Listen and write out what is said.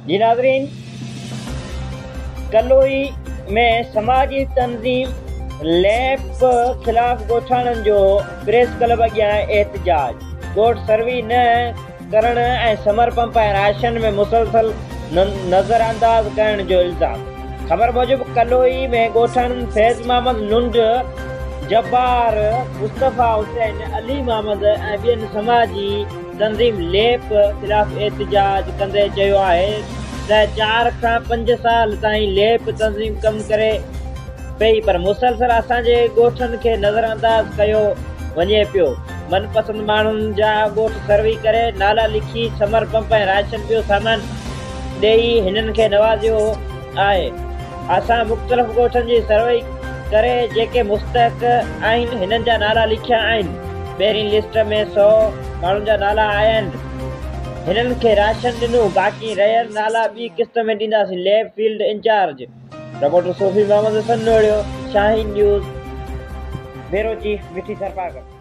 जी नाज़रीन, कलोई में समाजी तंज़ीम लैब ख़िलाफ़ ॻोठाणनि जो प्रेस क्लब अॻियां एहतजाज। ॻोठ सर्वी न करण ऐं समर पंप ऐं राशन में मुसलसल नज़रअंदाज़ करण जो इल्ज़ाम। ख़बर मूजिब कलोई में ॻोठाणनि फैज़ मोहम्मद लुंड, जब्बार, मुस्तफ़ा हुसैन, अली मोहम्मद ऐं ॿियनि समाजी तंज़ीम लैब ख़िलाफ़ एहतजाज कंदे चयो आहे त 4 खां 5 साल ताईं लैब तंज़ीम कमु करे पई, पर मुसलसल असांजे ॻोठनि खे नज़रअंदाज़ कयो वञे पियो। मनपसंद माण्हुनि जा ॻोठ सर्वी करे, नाला लिखी, समर पंप ऐं राशन ॿियो सामान ॾेई हिननि खे नवाज़ियो आहे। असां मुख़्तलिफ़ ॻोठनि जी सर्वे करे जेके मुस्तहक़ आहिनि हिननि जा नाला लिखिया आहिनि। पहिरीं लिस्ट में 100 माण्हुनि जा नाला आया आहिनि, हिननि खे राशन ॾिनो, बाक़ी रहियल नाला ॿी किस्त में ॾींदासीं। लैब फील्ड इंचार्ज रिपोर्टर सूफ़ी मोहम्मद सनोड़ियो, शाहीन न्यूज़, ब्यूरो चीफ मिठी सरपागर।